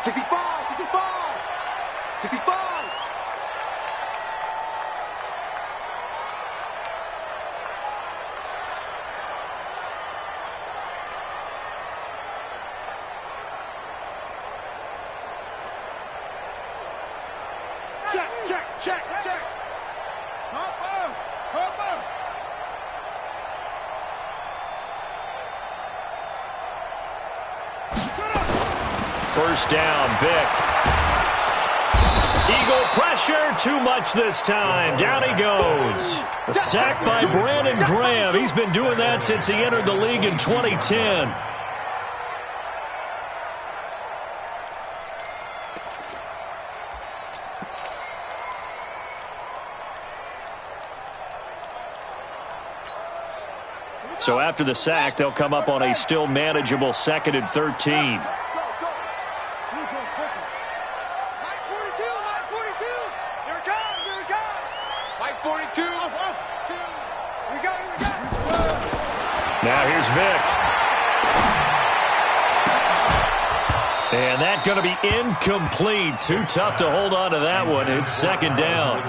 65, 65, 65. Check, check, check, check. Cover, cover. First down, Vic. Eagle pressure, too much this time. Down he goes. A sack by Brandon Graham. He's been doing that since he entered the league in 2010. So after the sack, they'll come up on a still manageable 2nd and 13. Now here's Vic. And that's going to be incomplete. Too tough to hold on to that one. It's 2nd down.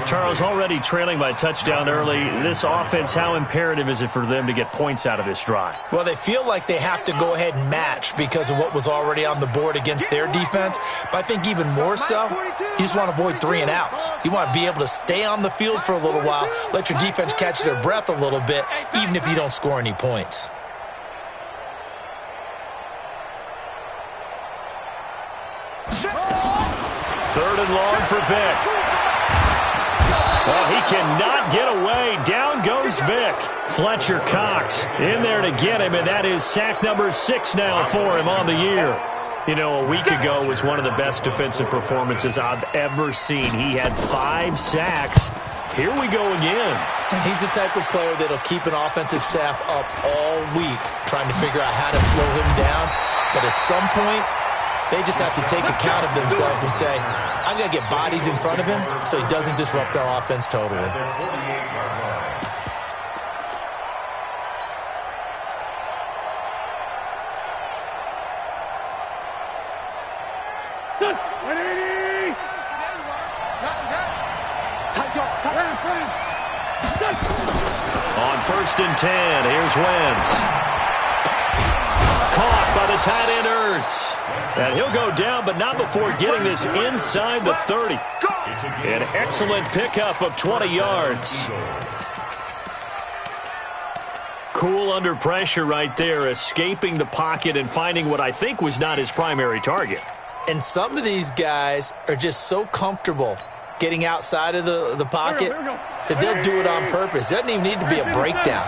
Charles, already trailing by touchdown early. This offense, how imperative is it for them to get points out of this drive? Well, they feel like they have to go ahead and match because of what was already on the board against their defense. But I think even more so, you just want to avoid 3 and outs. You want to be able to stay on the field for a little while, let your defense catch their breath a little bit, even if you don't score any points. Third and long for Vic. Well, he cannot get away. Down goes Vic. Fletcher Cox in there to get him, and that is sack number 6 now for him on the year. You know, a week ago was one of the best defensive performances I've ever seen. He had 5 sacks. Here we go again. And he's the type of player that'll keep an offensive staff up all week trying to figure out how to slow him down. But at some point, they just have to take account of themselves and say, I'm going to get bodies in front of him so he doesn't disrupt our offense totally. On 1st and 10, here's Wentz. Caught by the tight end Ertz. And he'll go down, but not before getting this inside the 30. An excellent pickup of 20 yards. Cool under pressure right there, escaping the pocket and finding what I think was not his primary target. And some of these guys are just so comfortable getting outside of the pocket that they'll do it on purpose. It doesn't even need to be a breakdown.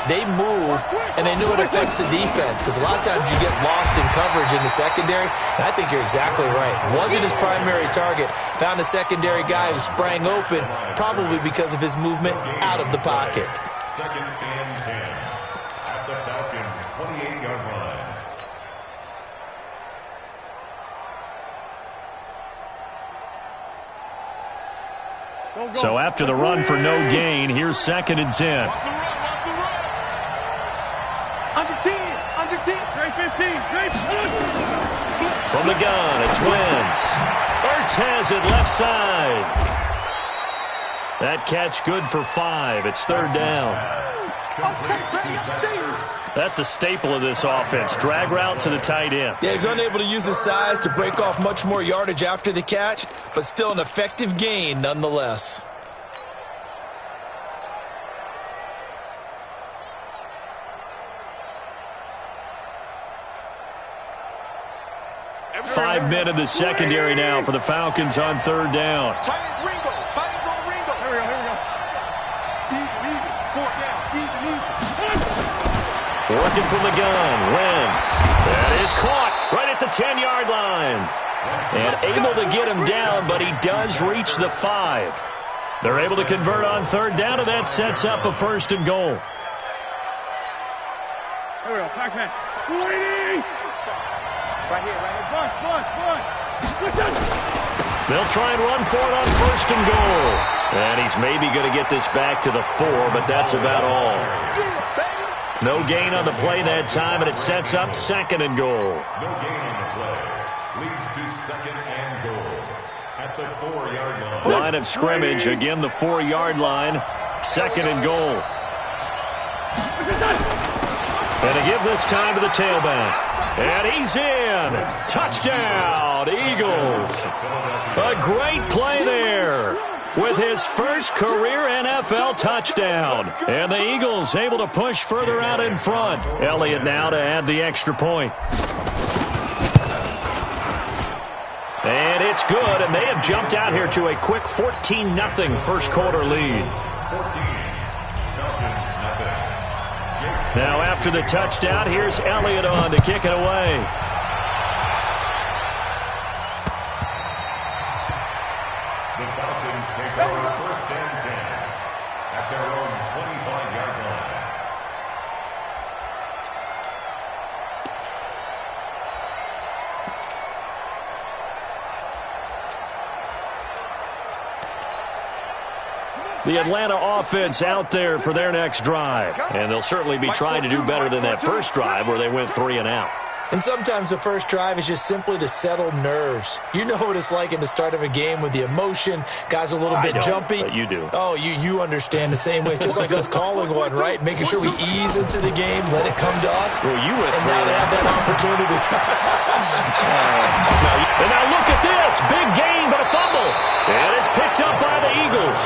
They move, and they know it affects the defense because a lot of times you get lost in coverage in the secondary, and I think you're exactly right. Wasn't his primary target. Found a secondary guy who sprang open, probably because of his movement out of the pocket. 2nd and 10 at the Falcons' 28-yard line. So after the run for no gain, here's 2nd and 10. Under 10, under 10. Great 15, great 15. From the gun, it's Wentz. Ertz has it left side. That catch good for 5. It's 3rd down. That's a staple of this offense. Drag route to the tight end. Yeah, he's unable to use his size to break off much more yardage after the catch, but still an effective gain nonetheless. Five men in the secondary now for the Falcons on 3rd down. Titans Ringo. Titans on Ringo. Here we go, here we go. Easy, 4th down. Easy. Working from the gun, Wentz. That is caught right at the 10-yard line. And able to get him down, but he does reach the 5. They're able to convert on 3rd down, and that sets up a 1st and goal. Here we go, back man. 280. Right here, right here. They'll try and run for it on 1st and goal. And he's maybe going to get this back to the 4, but that's about all. No gain on the play that time, and it sets up 2nd and goal. No gain on the play. Leads to 2nd and goal at the 4-yard line. Line of scrimmage, again the 4-yard line. 2nd and goal. And to give this time to the tailback. And he's in. Touchdown, Eagles. A great play there with his first career NFL touchdown. And the Eagles able to push further out in front. Elliott now to add the extra point. And it's good, and they have jumped out here to a quick 14-0 first quarter lead. 14. Now after the touchdown, here's Elliott on to kick it away. The Falcons take over 1st and 10 at their own 25-yard line. The Atlanta offense out there for their next drive. And they'll certainly be trying to do better than that first drive where they went 3 and out. And sometimes the first drive is just simply to settle nerves. You know what it's like at the start of a game with the emotion. Guys a little bit jumpy. But you do. Oh, you understand the same way. It's just like us calling one, right? Making sure we ease into the game, let it come to us. Well, you went and 3 now and they out. have that opportunity. And now look at this. Big gain, but a fumble. And it's picked up by the Eagles.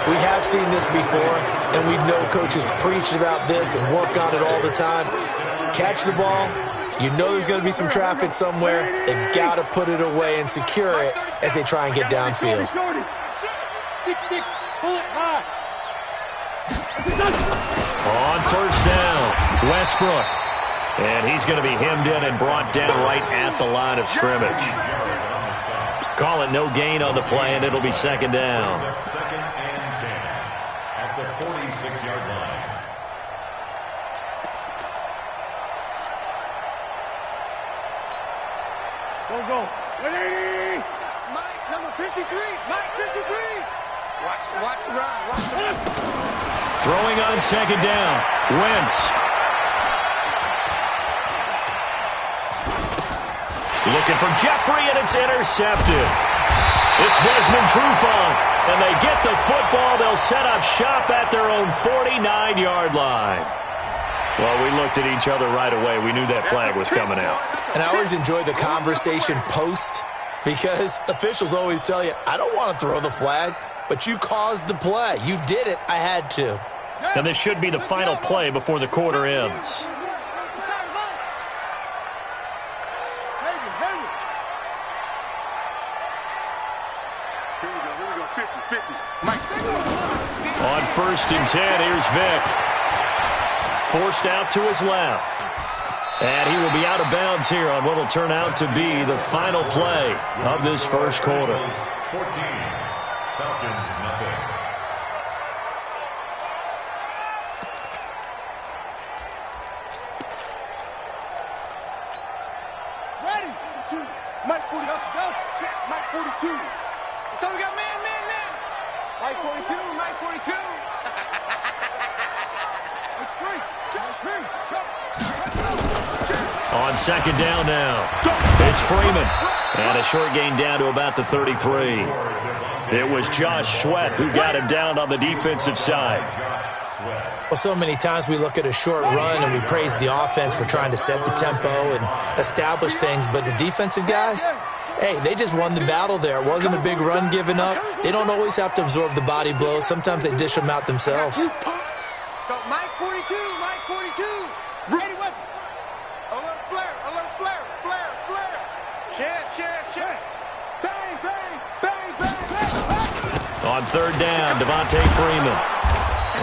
We have seen this before, and we know coaches preach about this and work on it all the time. Catch the ball. You know there's going to be some traffic somewhere. They've got to put it away and secure it as they try and get downfield. 6-6, pull it high. On first down, Westbrook. And he's going to be hemmed in and brought down right at the line of scrimmage. Call it no gain on the play, and it'll be 2nd down. 2nd and 10 at the 46-yard line. Go. Ready? Mike, number 53. Mike, 53. Watch the run. Watch the run. Throwing on 2nd down. Wentz. Looking for Jeffrey, and it's intercepted. It's Desmond Trufant, and they get the football. They'll set up shop at their own 49-yard line. Well, we looked at each other right away. We knew that flag was coming out. And I always enjoy the conversation post because officials always tell you, I don't want to throw the flag, but you caused the play. You did it. I had to. And this should be the final play before the quarter ends. On 1st and 10, here's Vic. Forced out to his left. And he will be out of bounds here on what will turn out to be the final play of this first quarter. 14. Falcons, nothing. Ready? 2. Mike 40. Check. Mike 42. So we got man. Mike 42. Mike 42. It's 3. Jump. On 2nd down now, it's Freeman. And a short gain down to about the 33. It was Josh Sweat who got him down on the defensive side. Well, so many times we look at a short run and we praise the offense for trying to set the tempo and establish things, but the defensive guys, hey, they just won the battle there. It wasn't a big run given up. They don't always have to absorb the body blows. Sometimes they dish them out themselves. So Mike 42. Mike 42. Ready weapon. Alert flare. Share. Bang. On 3rd down, Devontae Freeman.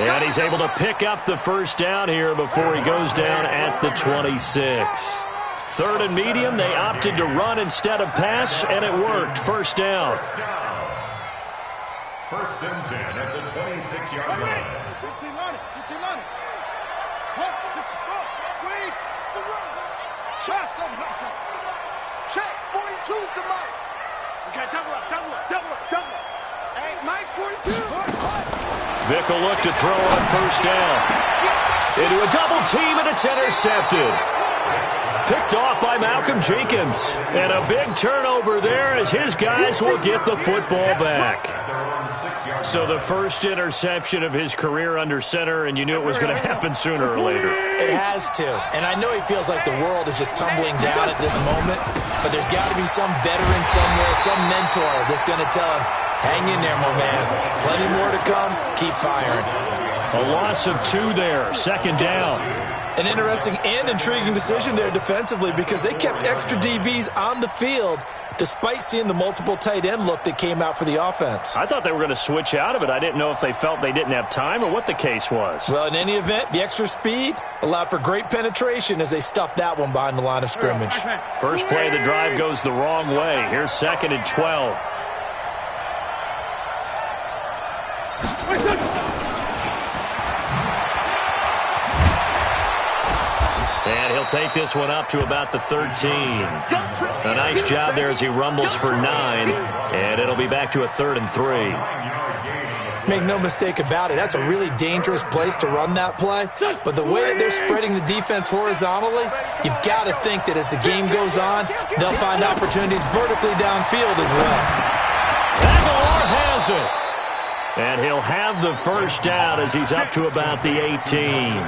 And he's able to pick up the first down here before he goes down at the 26. 3rd and medium, they opted to run instead of pass, and it worked. First down. 1st and 10 at the 26-yard line. 15 on it. 1, 64. Wait. The run. Check. 42's the Mike. Okay, double up. Hey, Mike's 42. Vic will look to throw on 1st down. into a double team, and it's intercepted. Picked off by Malcolm Jenkins. And a big turnover there as his guys will get the football back. So the first interception of his career under center, and you knew it was going to happen sooner or later. It has to. And I know he feels like the world is just tumbling down at this moment, but there's got to be some veteran somewhere, some mentor that's going to tell him, hang in there, my man. Plenty more to come. Keep firing. A loss of 2 there, second down. An interesting and intriguing decision there defensively because they kept extra DBs on the field despite seeing the multiple tight end look that came out for the offense. I thought they were going to switch out of it. I didn't know if they felt they didn't have time or what the case was. Well, in any event, the extra speed allowed for great penetration as they stuffed that one behind the line of scrimmage. First play of the drive goes the wrong way. Here's 2nd and 12. And he'll take this one up to about the 13. A nice job there as he rumbles for 9. And it'll be back to a 3rd and 3. Make no mistake about it, that's a really dangerous place to run that play. But the way that they're spreading the defense horizontally, you've got to think that as the game goes on, they'll find opportunities vertically downfield as well. Aguilar has it. And he'll have the first down as he's up to about the 18.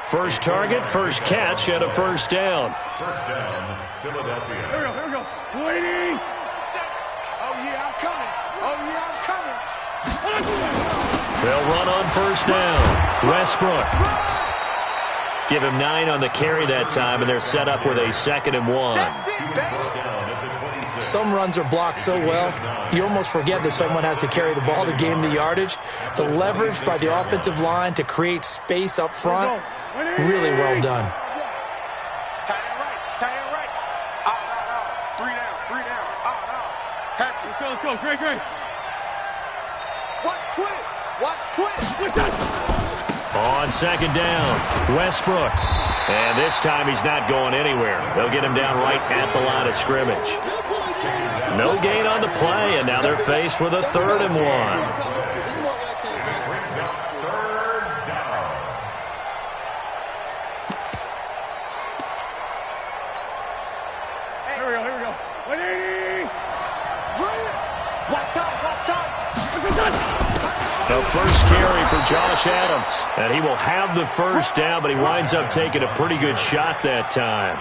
First target, first catch, and a first down. First down, Philadelphia. Here we go. Waiting. Oh, yeah, I'm coming. Oh, yeah, I'm coming. They'll run on first down. Westbrook. Give him 9 on the carry that time, and they're set up with a 2nd and 1. Some runs are blocked so well, you almost forget that someone has to carry the ball to gain the yardage. The leverage by the offensive line to create space up front, really well done. Tight end right. Out. 3 down. Out. Catch it. Let's go. Great. Watch twist. On 2nd down, Westbrook. And this time he's not going anywhere. They'll get him down right at the line of scrimmage. No gain on the play, and now they're faced with a 3rd and 1. Here we go. Waiting. Watch out. The first carry for Josh Adams, and he will have the first down, but he winds up taking a pretty good shot that time.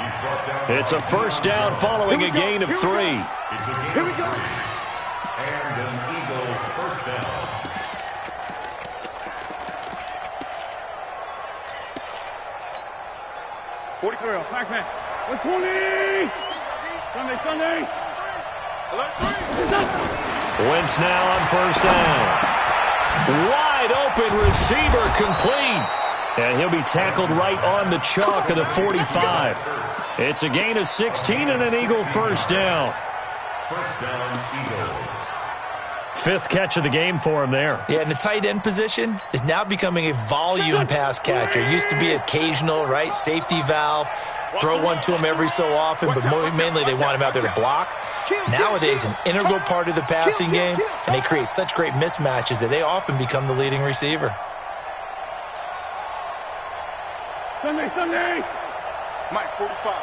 It's a first down following a gain of 3. Here we go. And an Eagle first down. Backman. 120. Sunday. Wentz now on first down. Wide open receiver complete. And he'll be tackled right on the chalk of the 45. It's a gain of 16 and an Eagle first down. First down, Eagles. 5th catch of the game for him there. Yeah, and the tight end position is now becoming a volume pass catcher. It used to be occasional, right? Safety valve. Throw one to him every so often, but mainly they want him out there to block. Nowadays, an integral part of the passing game, and they create such great mismatches that they often become the leading receiver. Sunday. Mike 45.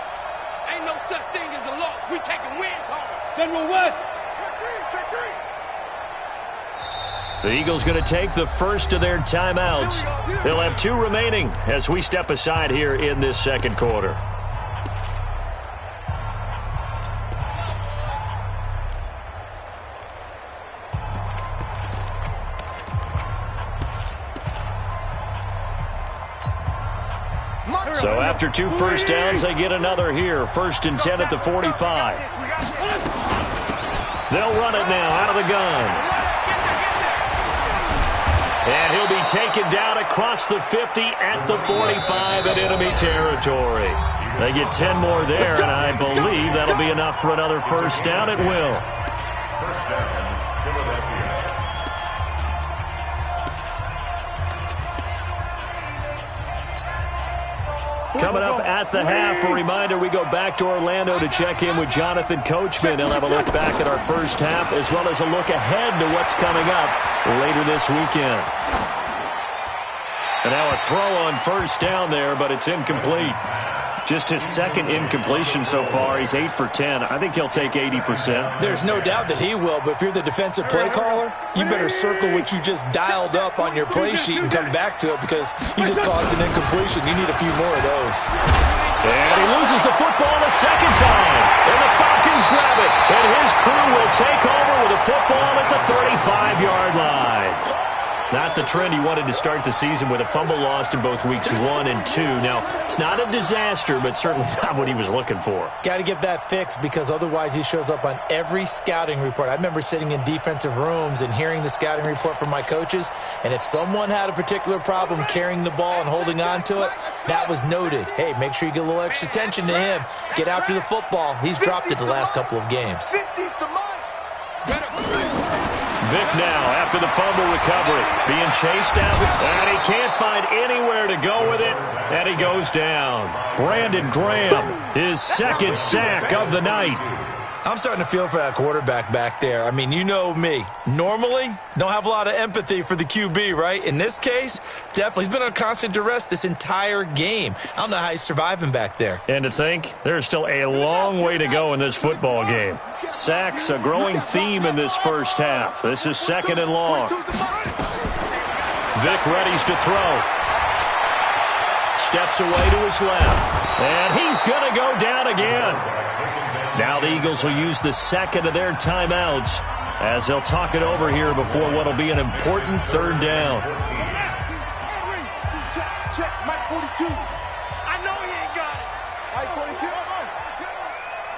Ain't no such thing as a loss. We taking wins home. General West. Check three. The Eagles going to take the first of their timeouts. They'll have 2 remaining as we step aside here in this second quarter. So after 2 first downs, they get another here. 1st and 10 at the 45. They'll run it now out of the gun. And he'll be taken down across the 50 at the 45 in enemy territory. They get 10 more there, and I believe that'll be enough for another first down. It will. First down, Philadelphia. Coming up at the half, a reminder, we go back to Orlando to check in with Jonathan Coachman. He'll have a look back at our first half as well as a look ahead to what's coming up later this weekend. And now a throw on first down there, but it's incomplete. Just his second incompletion so far. He's 8 for 10. I think he'll take 80%. There's no doubt that he will, but if you're the defensive play caller, you better circle what you just dialed up on your play sheet and come back to it because you just caused an incompletion. You need a few more of those. And he loses the football a second time. And the Falcons grab it. And his crew will take over with a football at the 35-yard line. Not the trend he wanted to start the season with a fumble lost in both weeks 1 and 2. Now, it's not a disaster, but certainly not what he was looking for. Got to get that fixed because otherwise he shows up on every scouting report. I remember sitting in defensive rooms and hearing the scouting report from my coaches, and if someone had a particular problem carrying the ball and holding on to it, that was noted. Hey, make sure you get a little extra attention to him. Get after the football. He's dropped it the last couple of games. Vic now after the fumble recovery. Being chased down, and he can't find anywhere to go with it, and he goes down. Brandon Graham, his second sack of the night. I'm starting to feel for that quarterback back there. I mean, you know me. Normally, don't have a lot of empathy for the QB, right? In this case, definitely. He's been on constant duress this entire game. I don't know how he's surviving back there. And to think, there's still a long way to go in this football game. Sacks, a growing theme in this first half. This is second and long. Vic readies to throw. Steps away to his left. And he's going to go down again. Now the Eagles will use the second of their timeouts as they'll talk it over here before what will be an important third down. Check, Mike 42. I know he ain't got it. Mike 42.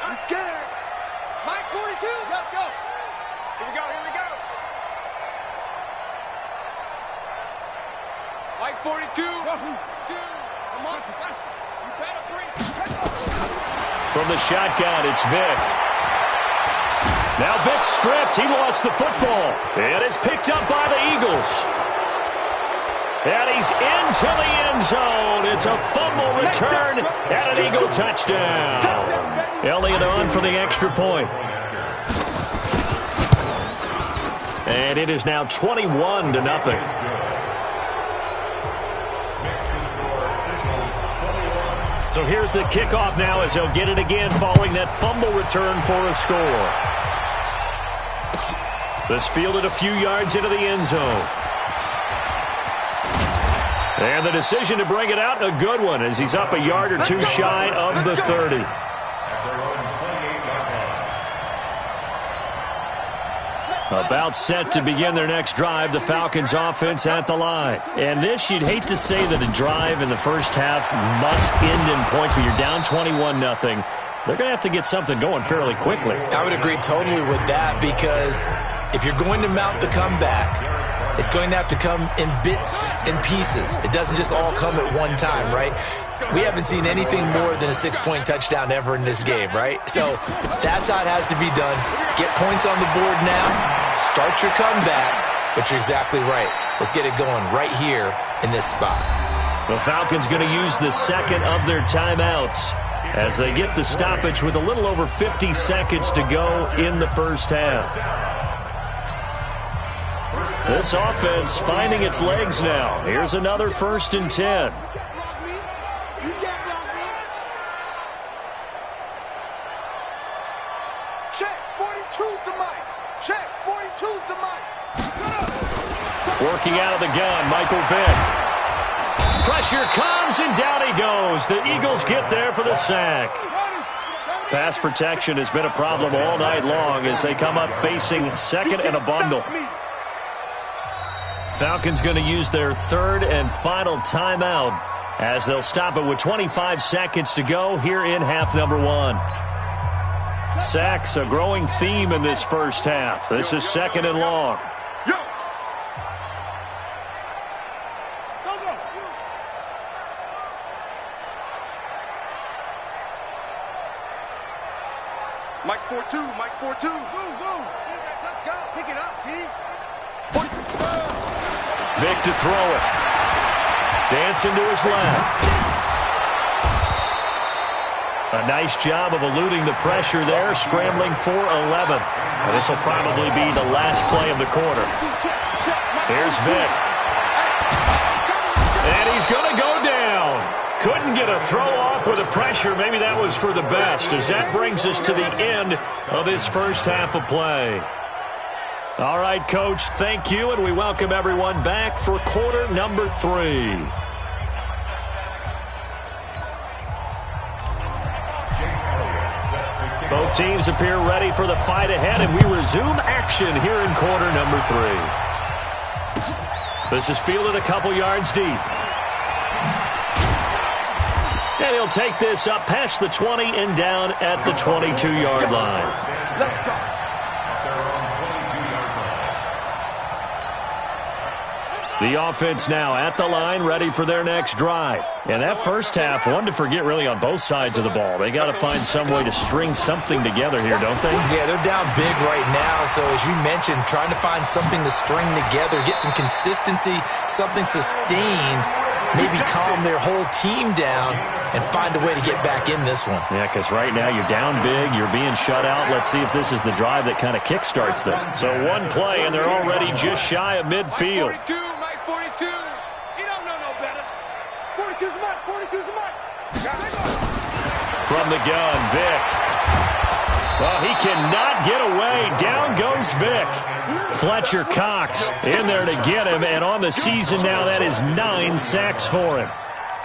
I'm scared. Mike 42. Let's go. Here we go, here we go. Mike 42. 2. Come on. You better bring. From the shotgun, it's Vic. Now Vic stripped. He lost the football. And it's picked up by the Eagles. And he's into the end zone. It's a fumble return and an Eagle touchdown. Elliott on for the extra point. And it is now 21-0. So here's the kickoff now as he'll get it again following that fumble return for a score. This fielded a few yards into the end zone. And the decision to bring it out, a good one, as he's up a yard or two shy of the 30. About set to begin their next drive, the Falcons offense at the line. And this, you'd hate to say that a drive in the first half must end in points, but you're down 21-0. They're going to have to get something going fairly quickly. I would agree totally with that because if you're going to mount the comeback, it's going to have to come in bits and pieces. It doesn't just all come at one time, right? We haven't seen anything more than a 6-point touchdown ever in this game, right? So that's how it has to be done. Get points on the board now. Start your comeback. But you're exactly right. Let's get it going right here in this spot. The Falcons going to use the second of their timeouts as they get the stoppage with a little over 50 seconds to go in the first half. This offense finding its legs now. Here's another 1st and 10. Check, 42's the mic. Check, 42's the mic. Working out of the gun, Michael Vick. Pressure comes, and down he goes. The Eagles get there for the sack. Pass protection has been a problem all night long as they come up facing second and a bundle. Falcons going to use their third and final timeout as they'll stop it with 25 seconds to go here in half number 1. Sacks, a growing theme in this first half. This is second and long. Mike's 4-2. Mike's 4-2. Zoom. Let's go. Pick it up, T. Vic to throw it. Dancing to his left. A nice job of eluding the pressure there, scrambling for 11. This will probably be the last play of the quarter. Here's Vic. for the pressure. Maybe that was for the best, as that brings us to the end of this first half of play. All right, Coach, thank you, and we welcome everyone back for quarter number 3. Both teams appear ready for the fight ahead, and we resume action here in quarter number 3. This is fielded a couple yards deep. And he'll take this up past the 20 and down at the 22-yard line. Let's go. The offense now at the line, ready for their next drive. And that first half, one to forget really on both sides of the ball. They got to find some way to string something together here, don't they? Yeah, they're down big right now. So as you mentioned, trying to find something to string together, get some consistency, something sustained, maybe calm their whole team down and find a way to get back in this one. Yeah, because right now you're down big, you're being shut out. Let's see if this is the drive that kind of kickstarts them. So one play, and they're already just shy of midfield. Mike 42. He don't know no better. 42's a mark. 42's a mark. From the gun, Vic. Well, he cannot get away. Down goes Vic. Fletcher Cox in there to get him, and on the season now, that is 9 sacks for him.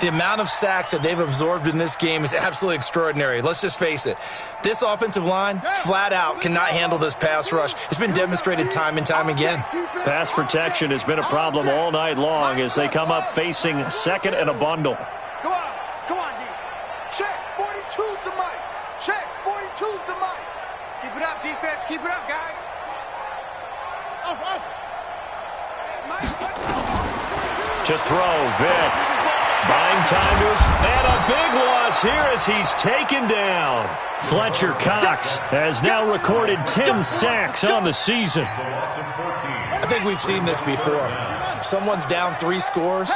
The amount of sacks that they've absorbed in this game is absolutely extraordinary. Let's just face it. This offensive line, flat out, cannot handle this pass rush. It's been demonstrated time and time again. Pass protection has been a problem all night long as they come up facing second and a bundle. Come on, D. Check. 42's the mic. Check. 42's the mic. Keep it up, defense. Keep it up, guys. Off. Hey, Mike, To throw, Vic. Buying time to his, and a big loss here as he's taken down. Fletcher Cox has now recorded 10 sacks on the season. I think we've seen this before. Someone's down 3 scores.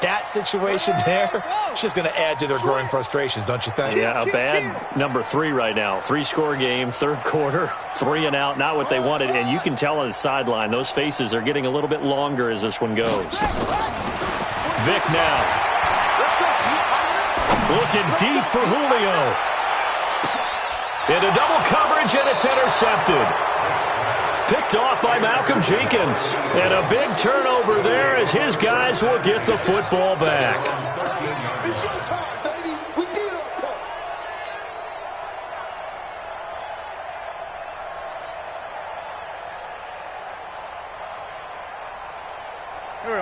That situation there, it's just going to add to their growing frustrations, don't you think? Yeah, a bad number 3 right now. 3-score game, third quarter, 3 and out, not what they wanted. And you can tell on the sideline, those faces are getting a little bit longer as this one goes. Vic now. Looking deep for Julio. Into double coverage, and it's intercepted. Picked off by Malcolm Jenkins. And a big turnover there as his guys will get the football back. it's your time, baby. We did our part.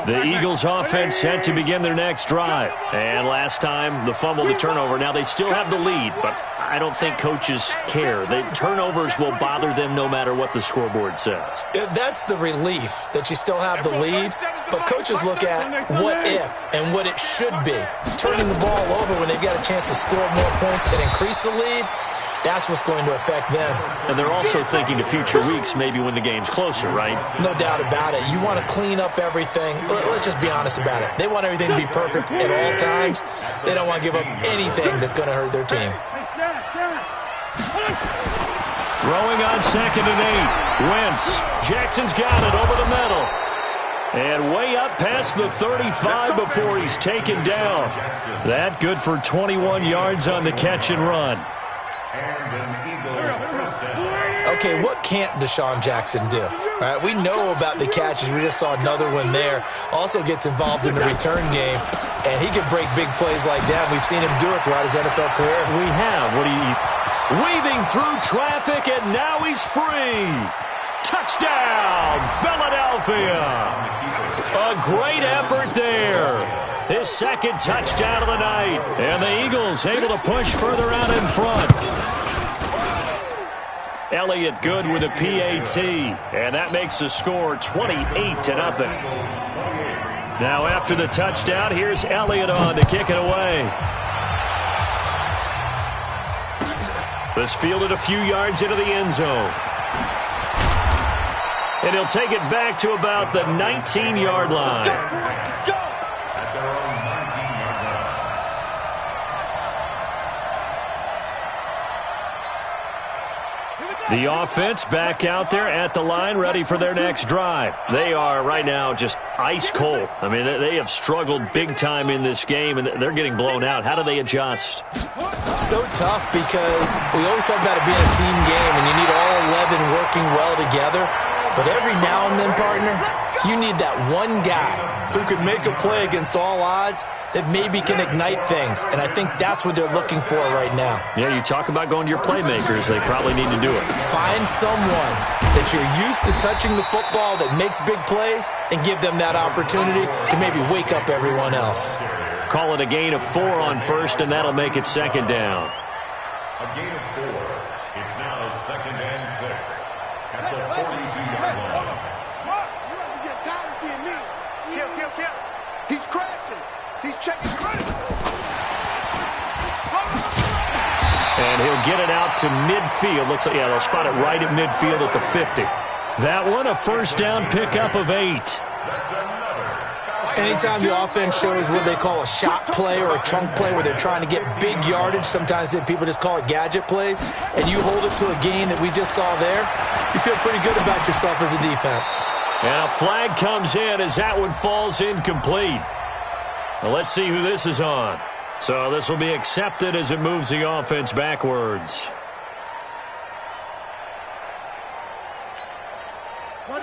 The Eagles offense set to begin their next drive. And last time, the fumble, the turnover. Now they still have the lead, but I don't think coaches care. The turnovers will bother them no matter what the scoreboard says. That's the relief that you still have the lead, but coaches look at what if and what it should be. Turning the ball over when they've got a chance to score more points and increase the lead, that's what's going to affect them. And they're also thinking to future weeks, maybe when the game's closer, right? No doubt about it. You want to clean up everything. Let's just be honest about it. They want everything to be perfect at all times. They don't want to give up anything that's going to hurt their team. Throwing on 2nd and 8. Wentz. Jackson's got it over the middle. And way up past the 35 before he's taken down. That good for 21 yards on the catch and run. Okay, what can't Deshaun Jackson do? All right, we know about the catches. We just saw another one there. Also gets involved in the return game, and he can break big plays like that. We've seen him do it throughout his NFL career. We have. Weaving through traffic, and now he's free. Touchdown, Philadelphia. A great effort there. His second touchdown of the night. And the Eagles able to push further out in front. Elliott good with a PAT. And that makes the score 28-0. Now after the touchdown, here's Elliott on to kick it away. This fielded a few yards into the end zone. And he'll take it back to about the 19-yard line. Let's go. The offense back out there at the line, ready for their next drive. They are right now just ice cold. I mean, they have struggled big time in this game, and they're getting blown out. How do they adjust? So tough because we always talk about it being a team game, and you need all 11 working well together. But every now and then, partner, you need that one guy who can make a play against all odds that maybe can ignite things. And I think that's what they're looking for right now. Yeah, you talk about going to your playmakers. They probably need to do it. Find someone that you're used to touching the football that makes big plays and give them that opportunity to maybe wake up everyone else. Call it a gain of 4 on first, and that'll make it second down. A gain of 4. It's now 2nd and 6 at the 42-yard line. You don't get tired of seeing me. Kill. He's crashing. He's checking credit. And he'll get it out to midfield. Looks like, yeah, they'll spot it right at midfield at the 50. That one, a first down pickup of 8. Anytime the offense shows what they call a shot play or a chunk play where they're trying to get big yardage, sometimes people just call it gadget plays, and you hold it to a gain that we just saw there, you feel pretty good about yourself as a defense. And a flag comes in as that one falls incomplete. Well, let's see who this is on. So this will be accepted as it moves the offense backwards.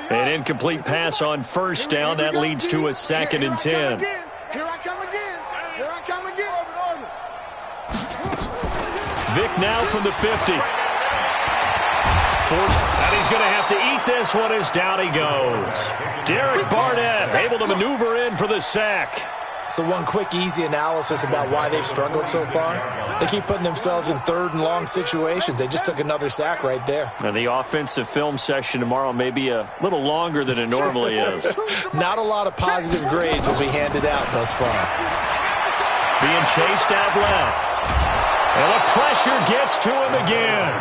An incomplete pass on first down. That leads to a 2nd and 10. Here I come again. Vic now from the 50. Forced, and he's going to have to eat this one as down he goes. Derek Barnett able to maneuver in for the sack. So one quick, easy analysis about why they've struggled so far. They keep putting themselves in 3rd and long situations. They just took another sack right there. And the offensive film session tomorrow may be a little longer than it normally is. Not a lot of positive grades will be handed out thus far. Being chased out left. And the pressure gets to him again.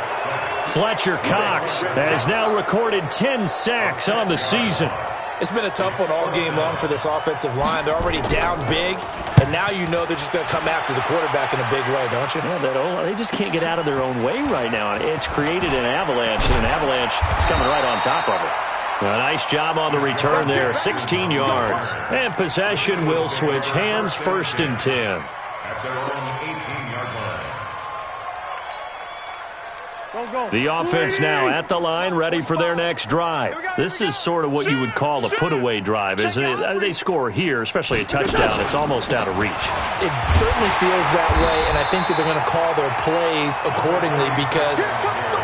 Fletcher Cox has now recorded 10 sacks on the season. It's been a tough one all game long for this offensive line. They're already down big, and now you know they're just going to come after the quarterback in a big way, don't you? Yeah, they just can't get out of their own way right now. It's created an avalanche, and an avalanche is coming right on top of it. A nice job on the return there, 16 yards. And possession will switch hands, 1st and 10. At their own 18-yard line. The offense now at the line, ready for their next drive. This is sort of what you would call a put-away drive, isn't it? They score here, especially a touchdown. It's almost out of reach. It certainly feels that way, and I think that they're going to call their plays accordingly because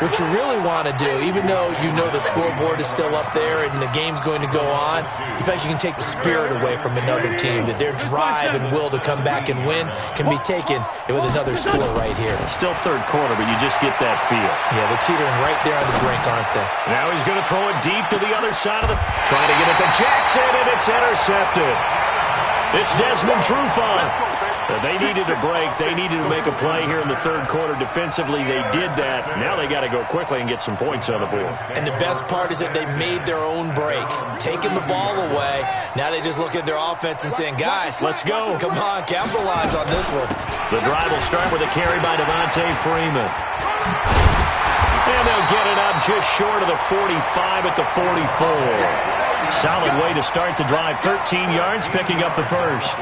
what you really want to do, even though you know the scoreboard is still up there and the game's going to go on, you feel like you can take the spirit away from another team, that their drive and will to come back and win can be taken with another score right here. It's still 3rd quarter, but you just get that feel. Yeah, they're teetering right there on the brink, aren't they? Now he's going to throw it deep to the other side of the... Trying to get it to Jackson, and it's intercepted. It's Desmond Trufant. They needed a break. They needed to make a play here in the 3rd quarter. Defensively, they did that. Now they got to go quickly and get some points on the board. And the best part is that they made their own break. Taking the ball away, now they just look at their offense and saying, guys, let's go. Come on, capitalize on this one. The drive will start with a carry by Devontae Freeman. And they'll get it up just short of the 45 at the 44. Solid way to start the drive. 13 yards, picking up the first.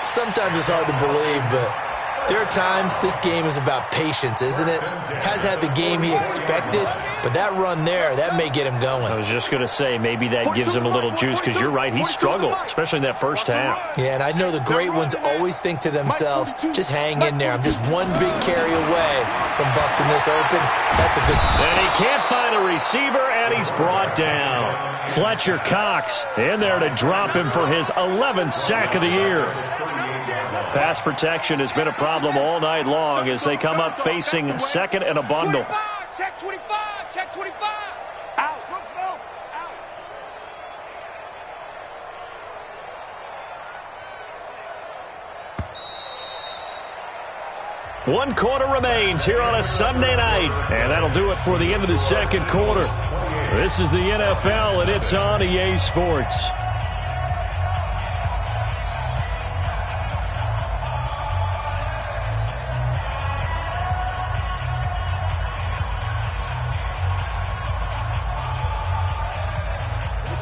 Sometimes it's hard to believe, but there are times this game is about patience, isn't it? Has had the game he expected, but that run there, that may get him going. I was just going to say, maybe that gives him a little juice, because you're right, he struggled, especially in that first half. Yeah, and I know the great ones always think to themselves, just hang in there. I'm just one big carry away from busting this open. That's a good time. And he can't find a receiver, and he's brought down. Fletcher Cox in there to drop him for his 11th sack of the year. Pass protection has been a problem all night long as they come up facing 2nd and a bundle. Check 25. Check 25. Out. Out. One quarter remains here on a Sunday night, and that'll do it for the end of the 2nd quarter. This is the NFL, and it's on EA Sports.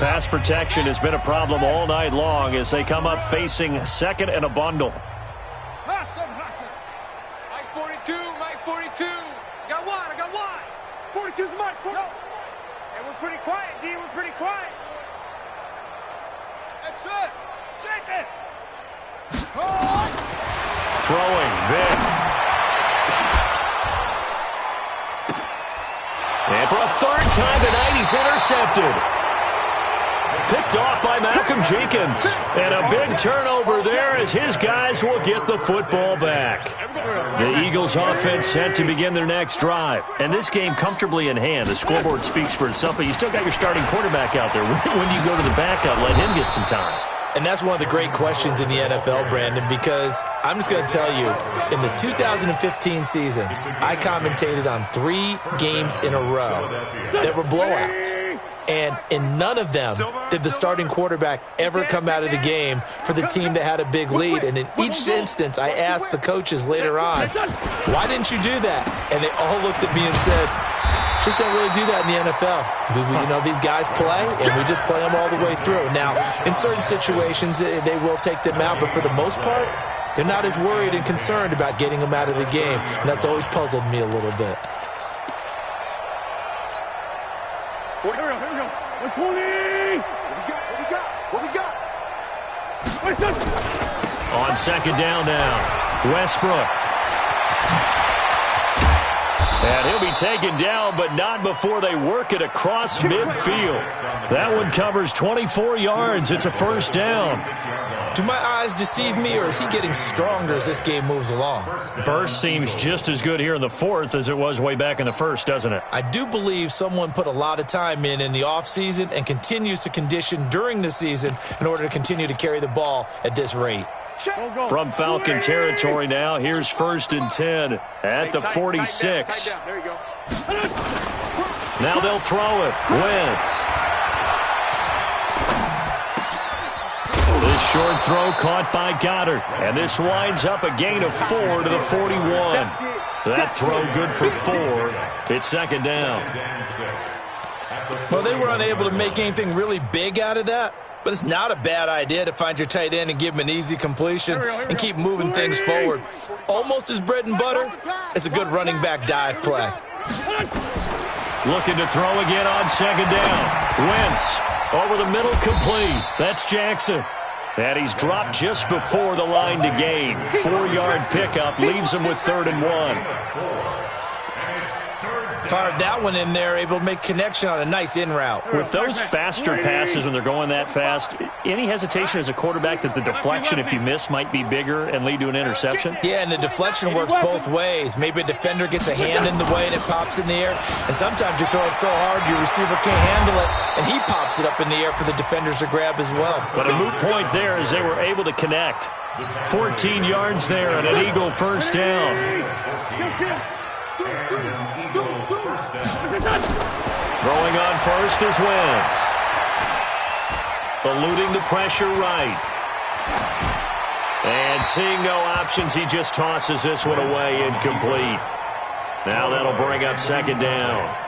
Pass protection has been a problem all night long as they come up facing second and a bundle. Hustle. Mike 42, Mike 42. I got one. 42's Mike. Hey, we're pretty quiet, D. We're pretty quiet. That's it. Check it. Throwing, Vic. And for a third time tonight, he's intercepted. Picked off by Malcolm Jenkins. And a big turnover there as his guys will get the football back. The Eagles offense set to begin their next drive. And this game comfortably in hand. The scoreboard speaks for itself, but you still got your starting quarterback out there. When do you go to the backup, let him get some time? And that's one of the great questions in the NFL, Brandon, because I'm just going to tell you, in the 2015 season, I commentated on 3 games in a row that were blowouts. And in none of them did the starting quarterback ever come out of the game for the team that had a big lead. And in each instance, I asked the coaches later on, why didn't you do that? And they all looked at me and said, just don't really do that in the NFL. These guys play, and we just play them all the way through. Now, in certain situations, they will take them out, but for the most part, they're not as worried and concerned about getting them out of the game, and that's always puzzled me a little bit. Here we go. 120. What we got? On second down now, Westbrook. And he'll be taken down, but not before they work it across midfield. That one covers 24 yards. It's a first down. Do my eyes deceive me, or is he getting stronger as this game moves along? Burst seems just as good here in the fourth as it was way back in the first, doesn't it? I do believe someone put a lot of time in the offseason and continues to condition during the season in order to continue to carry the ball at this rate. From Falcon territory now, here's 1st and 10 at the 46. There you go. Now they'll throw it. Wentz. This short throw caught by Goddard. And this winds up a gain of 4 to the 41. That throw good for 4. It's second down. Well, they were unable to make anything really big out of that. But it's not a bad idea to find your tight end and give him an easy completion and keep moving things forward. Almost as bread and butter as a good running back dive play. Looking to throw again on second down. Wentz over the middle, complete. That's Jackson. And he's dropped just before the line to gain. 4-yard pickup leaves him with 3rd and 1. Fired that one in there, able to make connection on a nice in route. With those faster passes when they're going that fast, any hesitation as a quarterback that the deflection, if you miss, might be bigger and lead to an interception? Yeah, and the deflection works both ways. Maybe a defender gets a hand in the way and it pops in the air, and sometimes you throw it so hard your receiver can't handle it, and he pops it up in the air for the defenders to grab as well. But a moot point there as they were able to connect. 14 yards there and an Eagle first down. Throwing on first is Wentz. Eluding the pressure right. And seeing no options, he just tosses this one away, incomplete. Now that'll bring up second down.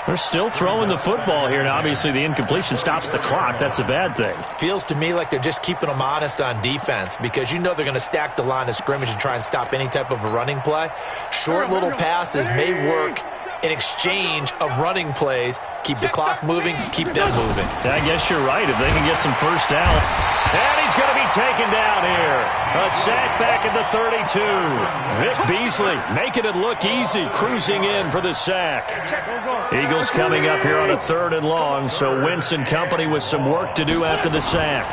They're still throwing the football here, and obviously the incompletion stops the clock. That's the bad thing. Feels to me like they're just keeping them honest on defense because you know they're going to stack the line of scrimmage and try and stop any type of a running play. Short little passes may work in exchange of running plays. Keep the clock moving, keep them moving. I guess you're right. If they can get some first down. And he's going to be taken down here. A sack back at the 32. Vic Beasley making it look easy, cruising in for the sack. Eagles coming up here on a 3rd and long, so Wentz and company with some work to do after the sack.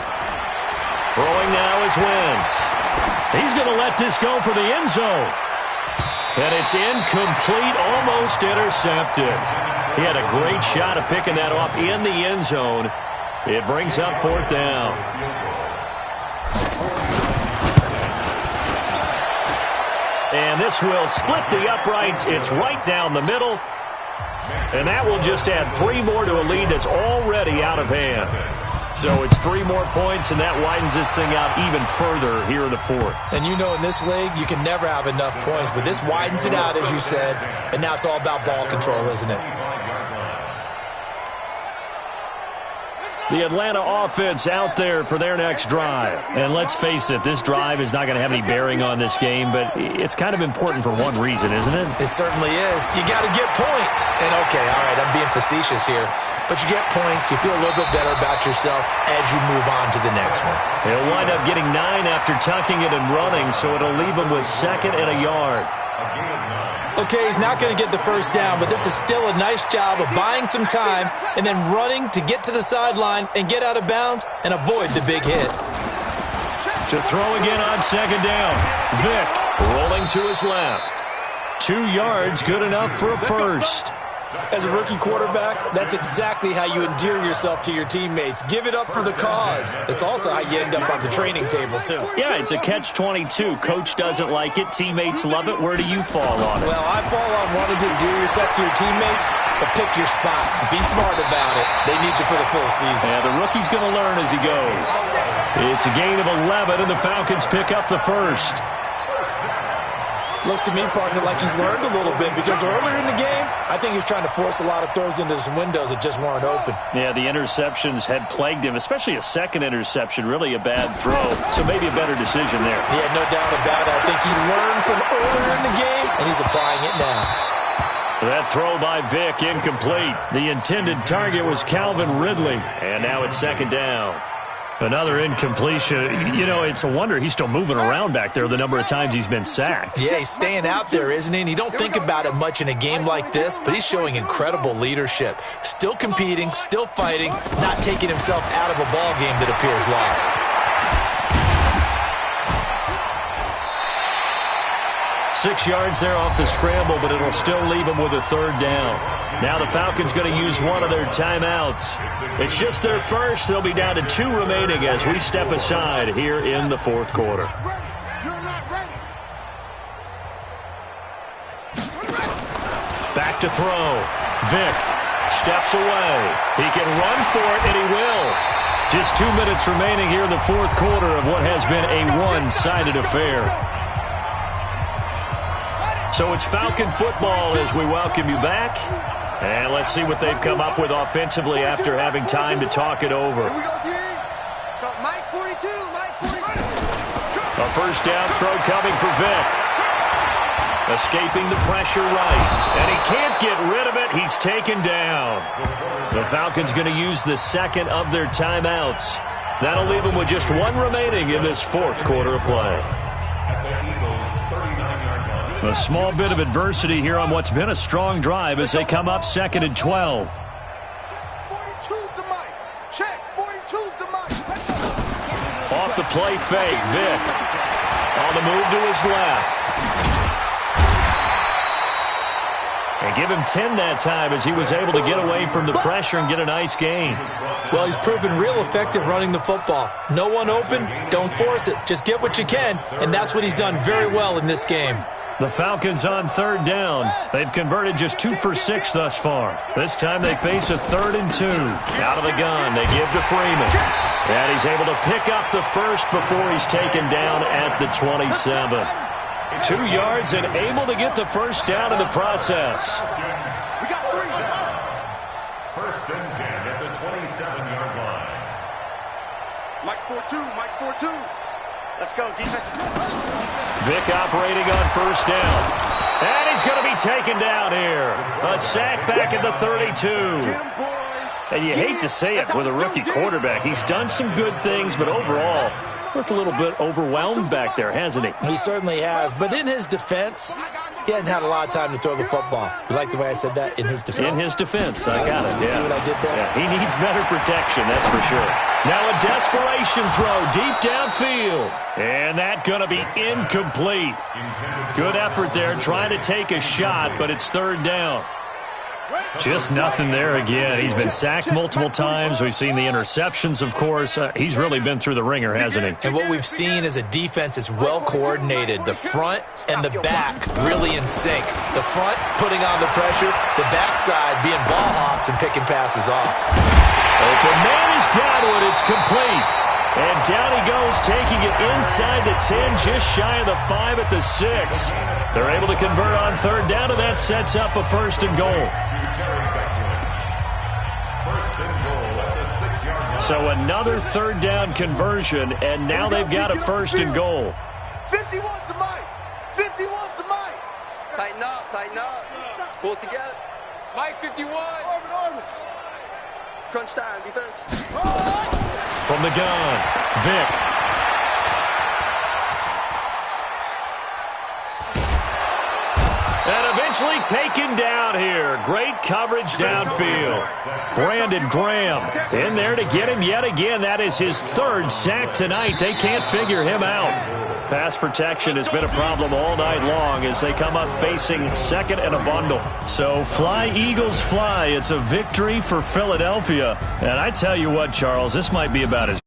Throwing now is Wentz. He's going to let this go for the end zone. And it's incomplete, almost intercepted. He had a great shot of picking that off in the end zone. It brings up 4th down. And this will split the uprights. It's right down the middle. And that will just add 3 more to a lead that's already out of hand. So it's 3 more points, and that widens this thing out even further here in the 4th. And you know in this league, you can never have enough points, but this widens it out, as you said, and now it's all about ball control, isn't it? The Atlanta offense out there for their next drive. And let's face it, this drive is not going to have any bearing on this game, but it's kind of important for one reason, isn't it? It certainly is. You got to get points. And, okay, all right, I'm being facetious here. But you get points, you feel a little bit better about yourself as you move on to the next one. He'll wind up getting 9 after tucking it and running, so it'll leave him with 2nd and a yard. Okay, he's not going to get the first down, but this is still a nice job of buying some time and then running to get to the sideline and get out of bounds and avoid the big hit. To throw again on 2nd down. Vick rolling to his left. 2 yards, good enough for a first. As a rookie quarterback, that's exactly how you endear yourself to your teammates. Give it up for the cause. It's also how you end up on the training table, too. Yeah, it's a catch-22. Coach doesn't like it. Teammates love it. Where do you fall on it? Well, I fall on wanting to endear yourself to your teammates, but pick your spots. Be smart about it. They need you for the full season. Yeah, the rookie's going to learn as he goes. It's a gain of 11, and the Falcons pick up the first. Looks to me, partner, like he's learned a little bit because earlier in the game, I think he was trying to force a lot of throws into some windows that just weren't open. Yeah, the interceptions had plagued him, especially a second interception, really a bad throw. So maybe a better decision there. Yeah, no doubt about it. I think he learned from earlier in the game, and he's applying it now. That throw by Vick, incomplete. The intended target was Calvin Ridley, and now it's 2nd down. Another incompletion. You know, it's a wonder he's still moving around back there the number of times he's been sacked. Yeah, he's staying out there, isn't he? And you don't think about it much in a game like this, but he's showing incredible leadership. Still competing, still fighting, not taking himself out of a ball game that appears lost. 6 yards there off the scramble, but it'll still leave him with a 3rd down. Now the Falcons going to use one of their timeouts. It's just their first. They'll be down to 2 remaining as we step aside here in the 4th quarter. Back to throw. Vick steps away. He can run for it, and he will. Just 2 minutes remaining here in the 4th quarter of what has been a one-sided affair. So it's Falcon football as we welcome you back. And let's see what they've come up with offensively after having time to talk it over. Here we go, D. Start Mike 42, Mike 42. A first down throw coming for Vick. Escaping the pressure right. And he can't get rid of it. He's taken down. The Falcons going to use the 2nd of their timeouts. That'll leave them with just 1 remaining in this 4th quarter of play. A small bit of adversity here on what's been a strong drive as they come up 2nd and 12. Check 42's the Mike. Check 42's the Mike. Off the play fake, Vick. On the move to his left. And give him 10 that time as he was able to get away from the pressure and get a nice gain. Well, he's proven real effective running the football. No one open, don't force it. Just get what you can, and that's what he's done very well in this game. The Falcons on 3rd down. They've converted just 2 for 6 thus far. This time they face a 3rd and 2. Out of the gun, they give to Freeman. And he's able to pick up the first before he's taken down at the 27. 2 yards and able to get the first down in the process. We got 3. 1st and 10 at the 27-yard line. Mike's 4-2, Mike's 4-2. Let's go, defense. Vick operating on 1st down. And he's going to be taken down here. A sack back at the 32. And you hate to say it with a rookie quarterback. He's done some good things, but overall, looked a little bit overwhelmed back there, hasn't he? He certainly has. But in his defense, he hasn't had a lot of time to throw the football. You like the way I said that? In his defense? In his defense. I got it. You see what I did there? Yeah, he needs better protection, that's for sure. Now a desperation throw deep downfield. And that going to be incomplete. Good effort there trying to take a shot, but it's 3rd down. Just nothing there again. He's been sacked multiple times. We've seen the interceptions, of course. He's really been through the ringer, hasn't he? And what we've seen is a defense that's well coordinated. The front and the back really in sync. The front putting on the pressure, the backside being ball hawks and picking passes off. Open man has got one. It's complete. And down he goes, taking it inside the 10, just shy of the 5 at the 6. They're able to convert on 3rd down, and that sets up a 1st and goal. So another third down conversion, and now they've got a first and goal. 51's the Mike. 51's the Mike. Tighten up, tighten up. Pull it together. Mike 51. Armin. Crunch time, defense. From the gun, Vic. And eventually taken down here. Great coverage downfield. Brandon Graham in there to get him yet again. That is his third sack tonight. They can't figure him out. Pass protection has been a problem all night long as they come up facing second and a bundle. So fly, Eagles, fly. It's a victory for Philadelphia. And I tell you what, Charles, this might be about as